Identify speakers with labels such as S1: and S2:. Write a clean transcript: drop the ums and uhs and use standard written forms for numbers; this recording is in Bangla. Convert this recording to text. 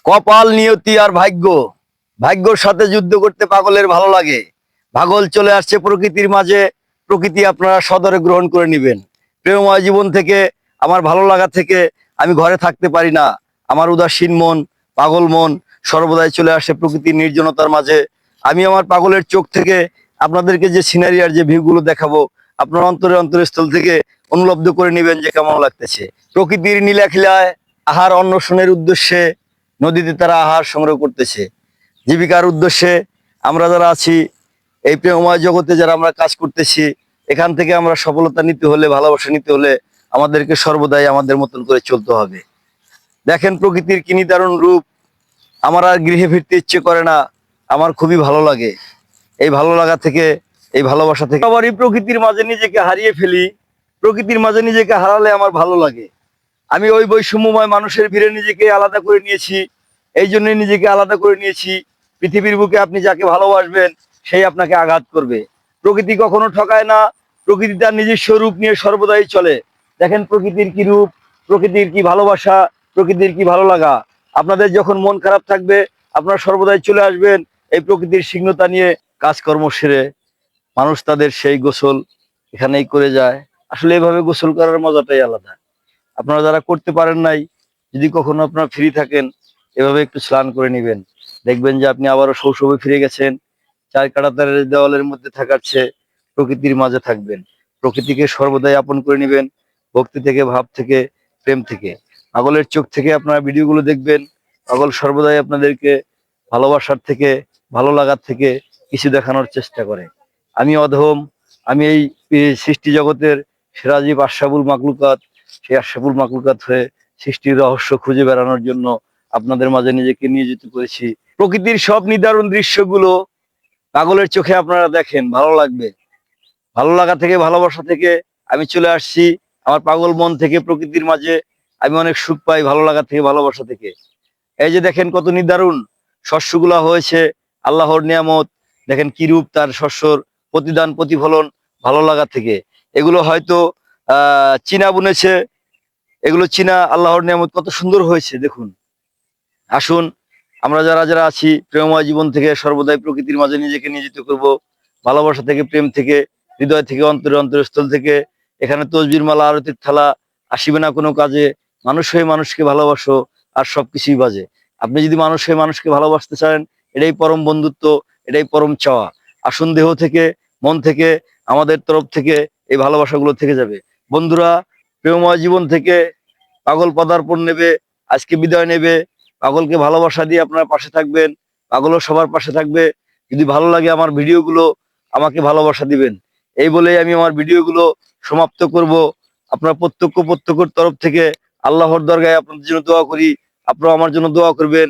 S1: কপাল, নিয়তি আর ভাগ্য, ভাগ্যর সাথে যুদ্ধ করতে পাগলের ভালো লাগে। পাগল চলে আসছে প্রকৃতির মাঝে, প্রকৃতি আপনারা সদরে গ্রহণ করে নেবেন। প্রেমময় জীবন থেকে, আমার ভালো লাগা থেকে আমি ঘরে থাকতে পারি না। আমার উদাসীন মন, পাগল মন সর্বদাই চলে আসে প্রকৃতির নির্জনতার মাঝে। আমি আমার পাগলের চোখ থেকে আপনাদেরকে যে সিনারি আর যে ভিউগুলো দেখাবো, আপনার অন্তরস্থল থেকে অনুলব্ধ করে নেবেন যে কেমন লাগতেছে। প্রকৃতির নীলাখিলায় আহার অন্বেষণের উদ্দেশ্যে নদীতে তারা আহার সংগ্রহ করতেছে। জীবিকার উদ্দেশ্যে আমরা যারা আছি এই প্রেমময় জগতে, যারা আমরা কাজ করতেছি, এখান থেকে আমরা সফলতা নিতে হলে, ভালোবাসা নিতে হলে আমাদেরকে সর্বদাই আমাদের মতন করে চলতে হবে। দেখেন প্রকৃতির কি নিদারুণ রূপ। আমার আর গৃহে ফিরতে ইচ্ছে করে না, আমার খুবই ভালো লাগে। এই ভালো লাগা থেকে, এই ভালোবাসা থেকে আবার এই প্রকৃতির মাঝে নিজেকে হারিয়ে ফেলি। প্রকৃতির মাঝে নিজেকে হারালে আমার ভালো লাগে। আমি ওই বৈষম্যময় মানুষের ভিড়ে নিজেকে আলাদা করে নিয়েছি। এই জন্যই নিজেকে আলাদা করে নিয়েছি। পৃথিবীর বুকে আপনি যাকে ভালোবাসবেন সেই আপনাকে আঘাত করবে। প্রকৃতি কখনো ঠকায় না। প্রকৃতি তার নিজস্ব রূপ নিয়ে সর্বদাই চলে। দেখেন প্রকৃতির কি রূপ, প্রকৃতির কি ভালোবাসা, প্রকৃতির কি ভালো লাগা। আপনাদের যখন মন খারাপ থাকবে, আপনারা সর্বদাই চলে আসবেন এই প্রকৃতির সিংহতা নিয়ে। কাজকর্ম সেরে মানুষ তাদের সেই গোসল এখানেই করে যায়। আসলে এভাবে গোসল করার মজাটাই আলাদা। আপনারা যারা করতে পারেন নাই, যদি কখনো আপনারা ফ্রি থাকেন, এভাবে একটু স্নান করে নেবেন। দেখবেন যে আপনি আবারও শৈশবে ফিরে গেছেন। চার কাঁটাতারের দেওয়ালের মধ্যে থাকার চেয়ে প্রকৃতির মাঝে থাকবেন। প্রকৃতিকে সর্বদাই আপন করে নেবেন, ভক্তি থেকে, ভাব থেকে, প্রেম থেকে। পাগলের চোখ থেকে আপনারা ভিডিওগুলো দেখবেন। পাগল সর্বদাই আপনাদেরকে ভালোবাসার থেকে, ভালো লাগার থেকে কিছু দেখানোর চেষ্টা করে। আমি অধম, আমি এই সৃষ্টি জগতের সেরা জীব আশরাফুল মাকলুকাত, সেই আশরাফুল মাকলুকাত হয়ে সৃষ্টির রহস্য খুঁজে বেড়ানোর জন্য আপনাদের মাঝে নিজেকে নিয়োজিত করেছি। প্রকৃতির সব নিদারুণ দৃশ্যগুলো পাগলের চোখে আপনারা দেখেন, ভালো লাগবে। ভালো লাগা থেকে, ভালোবাসা থেকে আমি চলে আসছি আমার পাগল মন থেকে প্রকৃতির মাঝে। আমি অনেক সুখ পাই ভালো লাগা থেকে, ভালোবাসা থেকে। এই যে দেখেন কত নিদারুণ শস্যগুলা হয়েছে, আল্লাহর নিয়ামত। দেখেন কি রূপ তার শস্যর, প্রতিদান প্রতিফলন ভালো লাগা থেকে। এগুলো হয়তো চীনা বুনেছে, এগুলো চীনা আল্লাহর নিয়ামত, কত সুন্দর হয়েছে দেখুন। আসুন আমরা যারা যারা আছি প্রেমময় জীবন থেকে সর্বদাই প্রকৃতির মাঝে নিজেকে নিয়োজিত করব। ভালোবাসা থেকে, প্রেম থেকে, হৃদয় থেকে, অন্তরস্থল থেকে। এখানে তসবির মালা, আরতির থালা আসিবে না কোনো কাজে। মানুষ হয়ে মানুষকে ভালোবাসো, আর সবকিছুই বাজে। আপনি যদি মানুষ হয়ে মানুষকে ভালোবাসতে চান, এটাই পরম বন্ধুত্ব, এটাই পরম চাওয়া। আসুন দেহ থেকে, মন থেকে, আমাদের তরফ থেকে এই ভালোবাসাগুলো থেকে যাবে। বন্ধুরা, প্রেমময় জীবন থেকে পাগল পদার্পণ নেবে, আজকে বিদায় নেবে। পাগলকে ভালোবাসা দিয়ে আপনার পাশে থাকবেন, পাগলও সবার পাশে থাকবে। যদি ভালো লাগে আমার ভিডিওগুলো, আমাকে ভালোবাসা দিবেন। এই বলেই আমি আমার ভিডিওগুলো সমাপ্ত করব। আপনার প্রত্যক্ষর তরফ থেকে আল্লাহর দরগায় আপনাদের জন্য দোয়া করি, আপনারা আমার জন্য দোয়া করবেন।